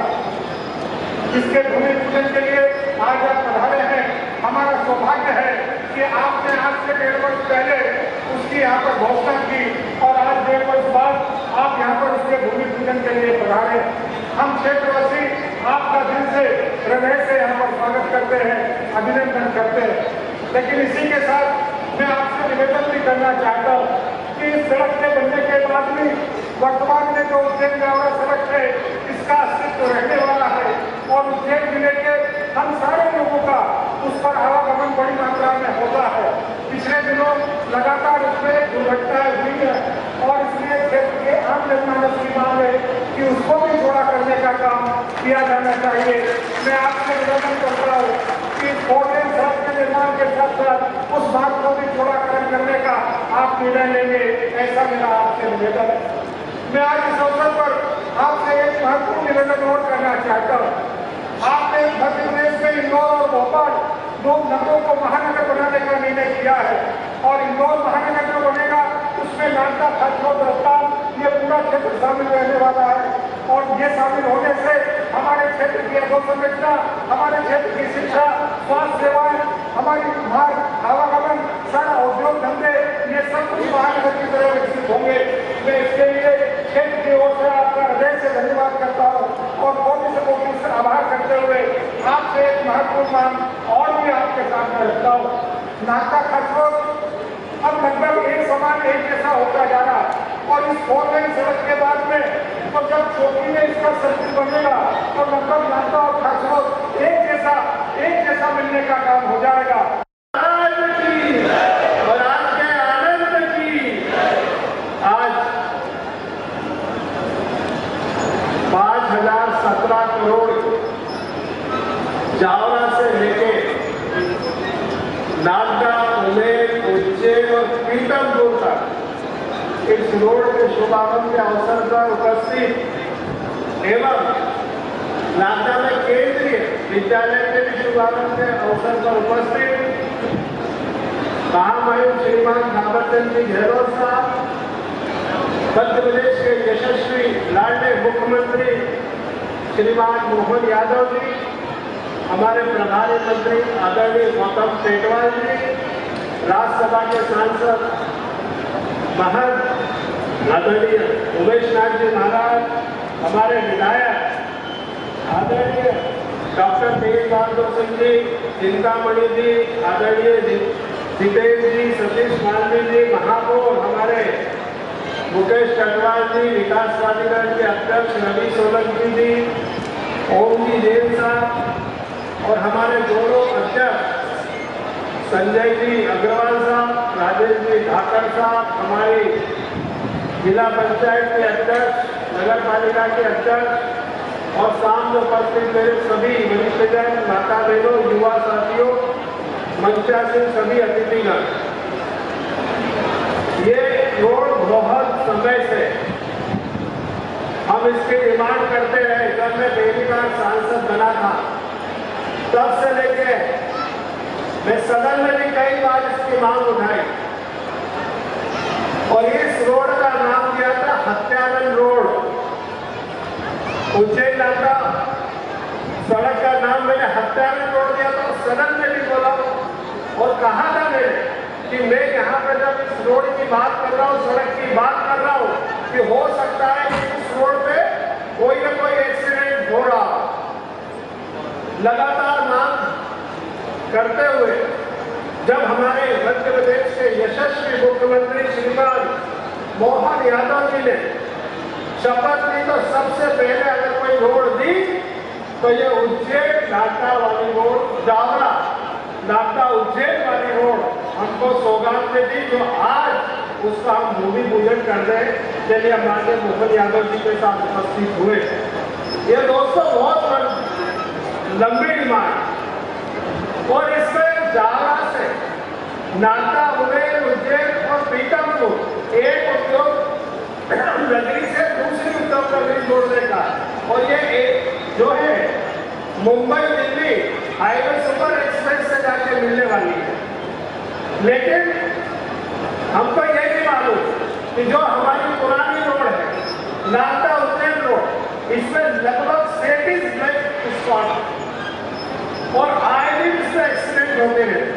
इसके भूमि पूजन के लिए आज आप पधारे हैं। हमारा सौभाग्य है कि आपने आज से 1.5 वर्ष पहले उसकी यहाँ पर घोषणा की और आज 1.5 वर्ष बाद आप यहाँ पर उसके भूमि पूजन के लिए पधारे। हम क्षेत्रवासी आपका दिल से हृदय से यहाँ पर स्वागत करते हैं, अभिनंदन करते हैं। लेकिन इसी के साथ मैं आपसे निवेदन भी करना चाहता हूँ कि इस सड़क के बनने के बाद भी वर्तमान में जो उज्जैन जावरा सड़क है, इसका अस्तित्व रहने वाला है और उज्जैन जिले के हम सारे लोगों का उस पर आवागमन बड़ी मात्रा में होता है। पिछले दिनों लगातार उसमें दुर्घटनाएं हुई है और इसलिए क्षेत्र के आम जनमानस की मांग है कि उसको भी चौड़ा करने का काम किया जाना चाहिए। मैं आपसे निवेदन करता हूँ कि 4 लेन सड़क के निर्माण के साथ साथ उस मार्ग को भी चौड़ाकरण करने का आप निर्णय लेंगे, ऐसा मेरा आपसे निवेदन है। मैं आज इस अवसर पर आपसे एक महत्वपूर्ण निवेदन और करना चाहता हूँ। आपने मध्य प्रदेश में इंदौर और भोपाल 2 नगरों को महानगर बनाने का निर्णय किया है और इंदौर महानगर जो बनेगा उसमें नागदा खाचरोद रफ्तार ये पूरा क्षेत्र शामिल रहने वाला है और ये शामिल होने से हमारे क्षेत्र की अधोसंरचना, हमारे क्षेत्र की शिक्षा, स्वास्थ्य सेवाएं, हमारी मार्ग आवागमन, सारा उद्योग धंधे ये सब कुछ महानगर की तरह विकसित होंगे। मैं इसके लिए क्षेत्र की ओर से आपका हृदय से धन्यवाद करता हूँ और कोटि से आभार करते हुए आप आपसे एक महत्वपूर्ण मांग और भी आपके सामने रखता हूँ। नागदा खरसोग अब लगभग एक समान एक जैसा होता जा रहा है और इस 4 लेन सड़क के बाद में तो जब चौकी में इसका सर्किल बनेगा तो लगभग नागदा और खरसोग एक जैसा मिलने का काम हो जाएगा। और आज के आनंद की आज 5017 करोड़ जावरा से लेके नागदा, उमेर, उज्जैन और पीतमपुर तक इस रोड के शुभारंभ के अवसर पर उपस्थित एवं नागदा में केंद्रीय विद्यालय के भी शुभारंभ के अवसर पर उपस्थित महामहिम श्रीमान थावरचंद जी गहलोत साहब, मध्य प्रदेश के यशस्वी लाडले मुख्यमंत्री श्रीमान मोहन यादव जी, हमारे प्रभारी मंत्री आदरणीय गौतम टेटवाल जी, राज्यसभा के सांसद महंत आदरणीय उमेश नाथ जी महाराज, हमारे विधायक आदरणीय डॉक्टर तेज बहादुर सिंह जी, चिंतामणि जी, आदरणीय जितेंद्र जी, सतीश मालवी जी, महापौर हमारे मुकेश कटवाल जी, विकास प्राधिकरण के अध्यक्ष रवि सोलंकी जी, ओम जी जैन साहब और हमारे दोनों अध्यक्ष संजय जी अग्रवाल साहब, राजेश जी ढाकर साहब, हमारी जिला पंचायत के अध्यक्ष, नगर पालिका के अध्यक्ष और सामने उपस्थित मेरे सभी वरिष्ठजन, माता बहनों, युवा साथियों, मंचासीन सभी अतिथिगण, ये रोड बहुत समय से हम इसकी डिमांड करते रहे। जब मैं पहली बार सांसद बना था तब से लेके मैं सदन में भी कई बार इसकी मांग उठाई और इस रोड का नाम दिया था हत्यारन रोड। उज्जैन नागदा सड़क का नाम मैंने हत्यारन रोड दिया था, सदन में भी बोला और कहा था मैंने कि मैं यहाँ पे जब इस रोड की बात कर रहा हूँ, सड़क की बात कर रहा हूँ, कि हो सकता है कि इस रोड पे कोई ना कोई एक्सीडेंट हो रहा हो। लगातार मांग करते हुए जब हमारे मध्य प्रदेश के यशस्वी मुख्यमंत्री श्रीमान मोहन यादव जी ने शपथ ली तो सबसे पहले अगर कोई रोड दी तो ये उज्जैन नागदा वाली रोड, जावरा नागदा उज्जैन वाली रोड हमको सौगात में दी, जो आज उसका हम भूमि पूजन कर रहे हैं। चलिए हमारे मोहन यादव जी के साथ उपस्थित हुए। ये दोस्तों बहुत लंबी डिमांड और इसमें जावरा से नागदा, उमेर, उज्जैन और पीतमपुर एक उद्योग नगरी से दूसरी उद्योग नगरी जोड़ने का और ये एक जो है Mumbai Delhi highway super express से जाके मिलने वाली है। लेकिन हमको ये नहीं मालूम कि जो हमारी पुरानी रोड है नागदा उज्जैन रोड, इसमें लगभग 37 ब्लैक स्पॉट और आए दिन इसमें एक्सीडेंट होते रहते।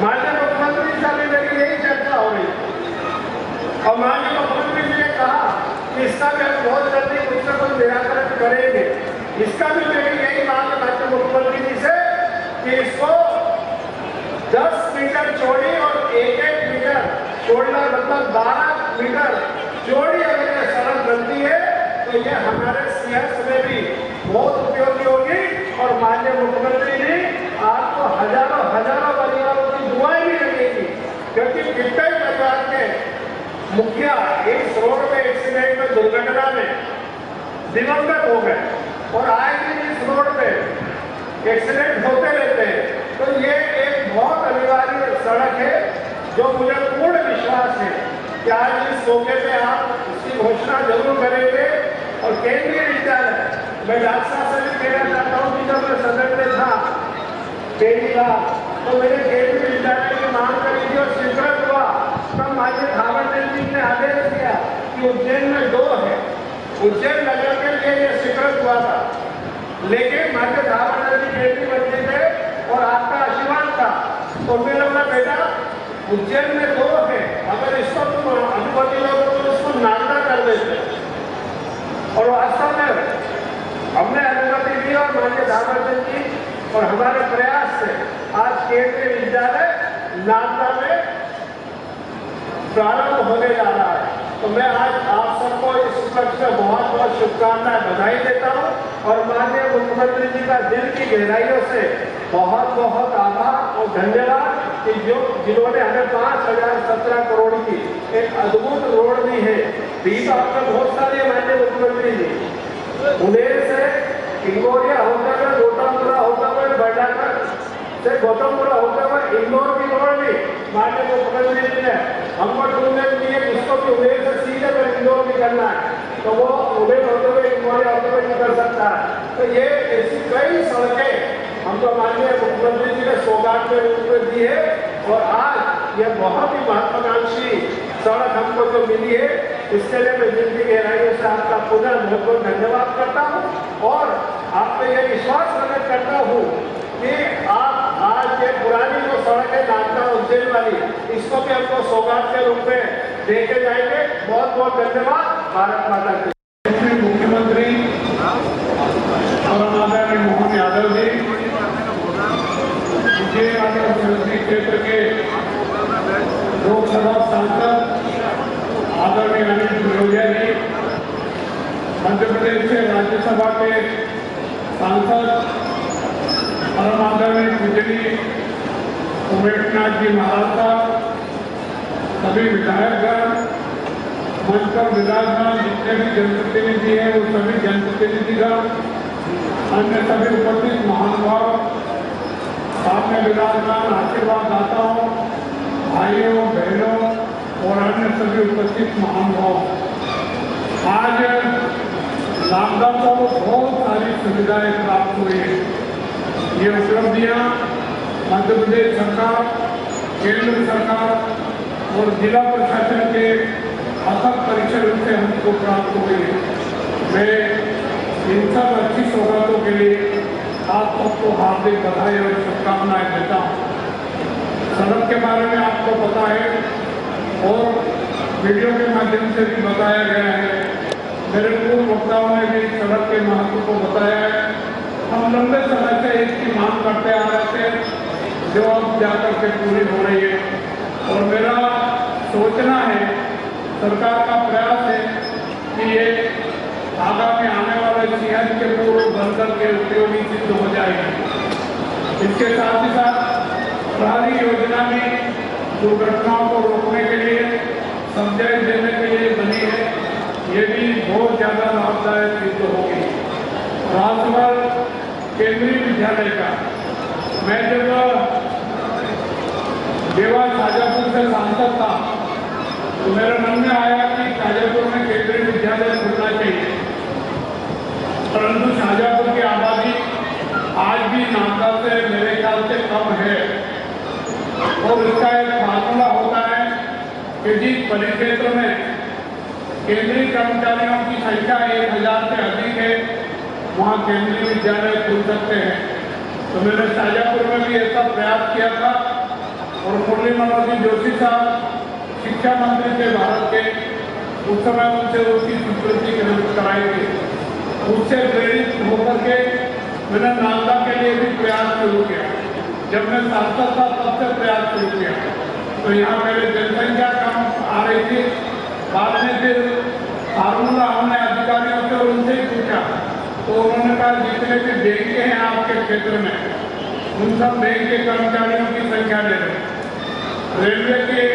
माननीय मुख्यमंत्री साहब ने मेरी यही चर्चा हो रही और माननीय मुख्यमंत्री जी ने कहा कि इसका भी हम बहुत जल्दी कुछ ना कुछ निराकरण करेंगे। इसका भी मेरी यही मांग है माननीय मुख्यमंत्री जी से कि इसको 10 मीटर चौड़ी और 1-1 मीटर चौड़ा मतलब 12 मीटर चौड़ी अगर ये सड़क बनती है तो ये हमारे सियासत में भी बहुत उपयोगी होगी और माननीय मुख्यमंत्री जी आपको हजारों परिवारों की दुआएं भी लगेगी, क्योंकि कितने परिवार के मुखिया इस रोड पे एक्सीडेंट में, दुर्घटना में दिवंगत हो गए और आज भी इस रोड पे एक्सीडेंट होते रहते हैं। तो ये एक बहुत अनिवार्य सड़क है जो मुझे पूर्ण विश्वास है कि आज इस मौके पे आप इसकी घोषणा जरूर करेंगे। और केंद्रीय विद्यालय मैं डॉक्टर साहब से भी कहना चाहता हूँ कि जब मैं सदन में था पहली बार तो मैंने केंद्रीय विद्यालय की मांग करी थी और स्वीकृत हुआ। तब माननीय थावरचंद जी ने आदेश दिया कि उज्जैन में 2 है, उज्जैन नगर के लिए ये स्वीकृत हुआ था, लेकिन माननीय थावरचंद जी केंद्रीय मंत्री थे और आपका आशीर्वाद था तो मेरा बोला बेटा उज्जैन में 2 है, अगर इसको तुम अनुमति लो तो इसको नागदा कर देते। और वास्तव में हमने अनुमति दी और माननीय सामर्थ्य की और हमारे प्रयास से आज केंद्रीय विद्यालय नागदा में प्रारंभ होने जा रहा है। तो मैं आज आप सबको इस उपलक्ष्य में बहुत बहुत शुभकामनाएं बधाई देता हूं और माननीय मुख्यमंत्री जी का दिल की गहराइयों से बहुत बहुत आभार और धन्यवाद कि जिन्होंने हमें 5,017 करोड़ की एक अद्भुत रोड दी है। दी तो आपने बहुत सारी माननीय मुख्यमंत्री जी, उन्हें से इंगोरिया होते हुए गौतमपुरा होते हुए बर्डाकर से गौतमपुरा होते हुए इंदौर की रोड दी माननीय मुख्यमंत्री जी ने हमको ढूंढने के लिए, जिसको भी उन्हें से सीधे पर इंदौर निकलना है तो वो उन्हें होते हुए इंगोरिया होते हुए निकल सकता है। तो ये ऐसी कई सड़कें हमको माननीय मुख्यमंत्री जी ने सौगात के रूप में दी है और आज यह बहुत ही महत्वाकांक्षी सड़क हमको जो मिली है, इसके लिए मैं दिल की गहराइयों से आपका पुनः बहुत बहुत धन्यवाद करता हूँ और आपको यह विश्वास प्रकट करता हूँ कि आप आज ये पुरानी जो सड़क है नागदा उज्जैन वाली, इसको भी हमको सौगात के रूप में देके जाएंगे। बहुत बहुत धन्यवाद। भारत माता की। मुख्यमंत्री और आदरणीय मोहन यादव जी, संसदीय क्षेत्र के लोकसभा सांसद आदरणीय अनिल फिरोजिया जी, मध्य प्रदेश से राज्यसभा के सांसद परम आदरणीय पूजनीय उमेशनाथ जी महाराज साहब, सभी विधायकगण, मंच पर विराजमान जितने भी जनप्रतिनिधि हैं वो सभी जनप्रतिनिधिगण, अन्य सभी उपस्थित महानुभाव, सामने विराजमान आशीर्वाद दाताओं, भाइयों बहनों और अन्य सभी उपस्थित महानुभाव, आज नागदा को बहुत सारी सुविधाएं प्राप्त हुई हैं। ये उपलब्धियां मध्य प्रदेश सरकार, केंद्र सरकार और जिला प्रशासन के अथक परिश्रम से हमको प्राप्त हुई है। मैं इन सब अच्छी सौगातों के लिए आप सबको हार्दिक बधाई और शुभकामनाएं देता हूँ। सड़क के बारे में आपको पता है और वीडियो के माध्यम से भी बताया गया है। मेरे पूर्व वक्ताओं ने भी सड़क के महत्व को बताया है। हम लंबे समय से इसकी मांग करते आ रहे थे, जो अब जाकर के पूरी हो रही है और मेरा सोचना है, सरकार का प्रयास है कि ये आगामी आने वाले सीएम के पूर्व बनकर के उपयोगी सिद्ध हो जाएगी। इसके साथ ही साथ प्रहरी योजना भी दुर्घटनाओं को रोकने के लिए, समझाइश देने के लिए बनी है। ये भी बहुत ज़्यादा लाभदायक सिद्ध होगी। राजभर केंद्रीय विद्यालय का मैं जब देवा शाजापुर से सांसद था तो मेरे मन में आया कि शाजापुर में केंद्रीय विद्यालय खुलना चाहिए, परंतु शाजापुर की आबादी आज भी नागदा से मेरे ख्याल से कम है और इसका एक फार्मूला होता है कि जिस परिक्षेत्र में केंद्रीय कर्मचारियों की संख्या 1000 से अधिक है वहाँ केंद्रीय विद्यालय खुल सकते हैं। तो मैंने शाजापुर में भी ऐसा प्रयास किया था और मुरली मनोहर जी जोशी साहब शिक्षा मंत्री थे भारत के, उस समय उनसे उसकी स्वीकृति कराई थी। उससे प्रेरित होकर के मैंने नागदा के लिए भी प्रयास शुरू किया। जब मैं सांसद था तब से प्रयास शुरू किया तो यहाँ मेरे जनसंख्या कम आ रही थी। बाद में फिर फार्मूला हमने अधिकारियों से और उनसे ही पूछा तो उन्होंने कहा जितने भी बैंक हैं आपके क्षेत्र में उन सब बैंक के कर्मचारियों की संख्या ले लो। रेलवे के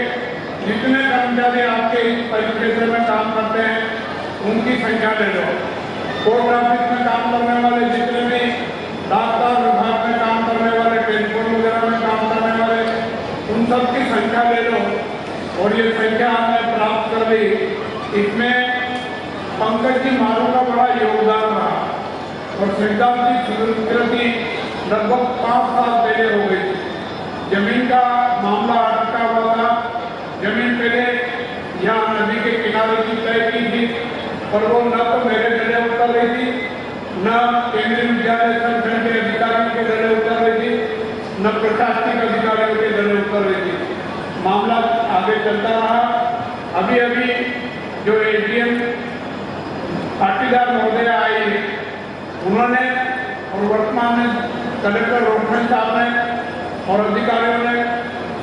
जितने कर्मचारी आपके इस परिक्षेत्र में काम करते हैं उनकी संख्या ले लो। पोस्ट ऑफिस में काम करने वाले जितने भी डाकघर विभाग में काम करने वाले, टेलीफोन वगैरह में काम करने वाले, उन सब की संख्या ले लो। और ये संख्या हमने प्राप्त कर ली। इसमें पंकज जी मारू का बड़ा योगदान रहा और शताब्दी स्वीकृति लगभग 5 साल पहले हो गई। जमीन का मामला अटका हुआ था। जमीन पहले यहाँ नदी के किनारे की तय की थी पर वो न तो मेरे गले उतर रही थी, न केंद्रीय विद्यालय संगठन के अधिकारियों के गले उतर रही थी, न प्रशासनिक अधिकारियों के गले उतर रही थी। मामला आगे चलता रहा। अभी अभी जो एडीएम पाटीदार महोदय आई उन्होंने और वर्तमान में कलेक्टर रोहन साहब ने और अधिकारियों ने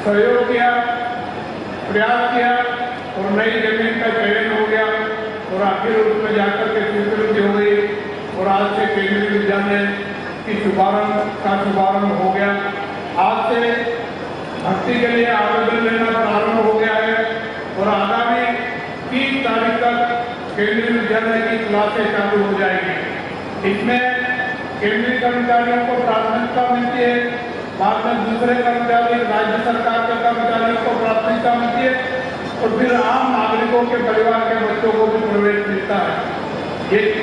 सहयोग किया, प्रयास किया और नई जमीन का चयन हो गया और आखिर उसमें जाकर के स्वीकृति हो गई और आज से केंद्रीय विद्यालय की शुभारंभ हो गया। आज से भर्ती के लिए आवेदन लेना प्रारंभ हो गया है और आगामी 3 तारीख तक केंद्रीय विद्यालय की क्लासें चालू हो जाएगी। इसमें केंद्रीय कर्मचारियों को प्राथमिकता मिलती है, बाद में दूसरे कर्मचारी, राज्य सरकार के कर्मचारियों को प्राथमिकता मिलती है और फिर आम नागरिकों के परिवार के बच्चों को भी प्रवेश मिलता है।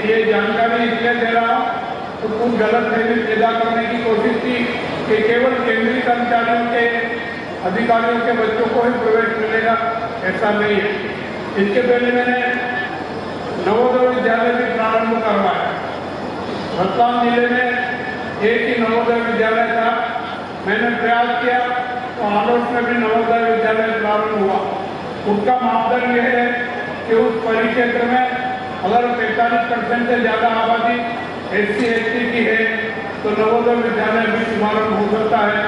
ये जानकारी इसलिए दे रहा हूँ तो कुछ गलतफहमी पैदा करने की कोशिश की कि केवल केंद्रीय कर्मचारियों के अधिकारियों के बच्चों को ही प्रवेश मिलेगा, ऐसा नहीं है। इसके पहले मैंने नवोदय विद्यालय भी प्रारंभ करवाया। रतलाम जिले में एक ही नवोदय विद्यालय था, मैंने प्रयास किया तो आलोट में भी नवोदय विद्यालय प्रारंभ हुआ। उसका मापदंड यह है कि उस परिक्षेत्र में अगर 45% से ज़्यादा आबादी SC/ST की है तो नवोदय विद्यालय भी शुभारंभ हो सकता है।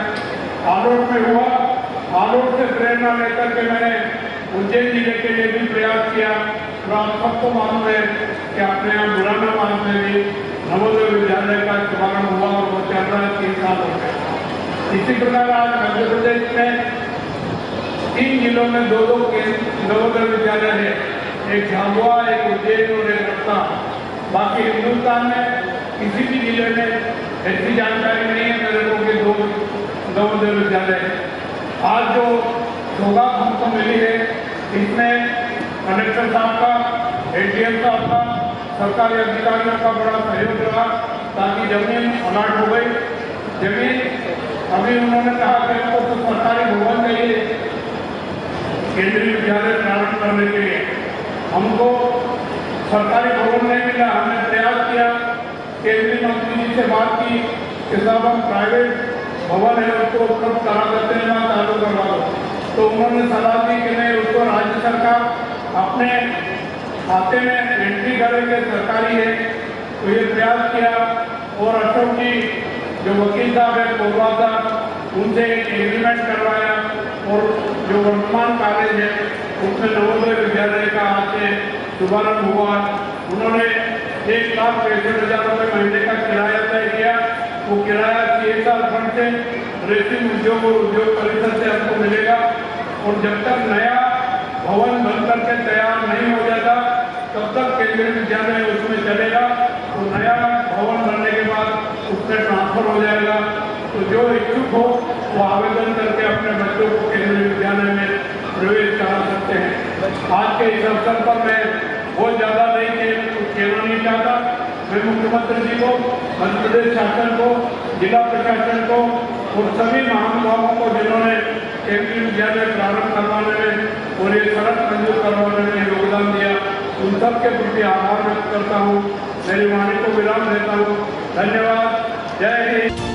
आलोट में हुआ, आलोट से प्रेरणा लेकर के मैंने उज्जैन जिले के लिए भी प्रयास किया और आप सबको मालूम है कि अपने यहाँ मुरादाबाद में भी नवोदय विद्यालय का शुभारंभ हुआ और वो चल रहा है 3 साल हो गए। इसी प्रकार आज मध्य प्रदेश में 3 जिलों में 2 नवोदय विद्यालय है, एक झाबुआ, एक उज्जैन और एक रतलाम। बाकी हिंदुस्तान में किसी भी जिले में ऐसी जानकारी नहीं है मेरे को कि 2 नवोदय विद्यालय है। आज जो सौगात हमको मिली है इसमें कलेक्टर साहब का, ADM साहब का, सरकारी अधिकारियों का बड़ा सहयोग रहा ताकि जमीन अलॉट हो गई। जमीन अभी उन्होंने कहा कि हमको तो सरकारी भवन चाहिए केंद्रीय विद्यालय प्रारंभ करने के लिए, हमको सरकारी भवन नहीं मिला। हमने प्रयास किया, केंद्रीय मंत्री जी से बात की कि साहब हम प्राइवेट भवन है उसको उपलब्ध करा देते हैं, वहाँ चालू करवा दो। तो उन्होंने सलाह दी कि नहीं, उसको राज्य सरकार अपने खाते में एंट्री करेंगे, सरकारी है। तो ये प्रयास किया और अशोक जी जो वकील साहब है कोरबा साहब, उनसे एक एग्रीमेंट करवाया और जो वर्तमान कॉलेज है उसमें नवोदय विद्यालय का आज से शुभारंभ हुआ। उन्होंने 1,65,000 रुपये महीने का किराया तय किया। वो किराया CSR फंड से रेसिंग उद्योग और उद्योग परिषद से आपको मिलेगा और जब तक नया भवन बन करके तैयार नहीं हो जाता तब तक केंद्रीय विद्यालय उसमें चलेगा। तो नया भवन बनने के बाद उसमें ट्रांसफर हो जाएगा। तो जो इच्छुक हो वो आवेदन करके अपने बच्चों को केंद्रीय विद्यालय में प्रवेश करा सकते हैं। आज के इस अवसर पर मैं बहुत ज़्यादा नहीं कहना नहीं चाहता। मैं मुख्यमंत्री जी को, मध्य प्रदेश शासन को, जिला प्रशासन को और सभी महानुभावों को जिन्होंने केंद्रीय विद्यालय प्रारंभ करवाने में और ये सड़क मंजूर करवाने में योगदान दिया, उन सब के प्रति आभार व्यक्त करता हूँ। मेरी वाणी को विराम देता हूँ। धन्यवाद। जय हिंद।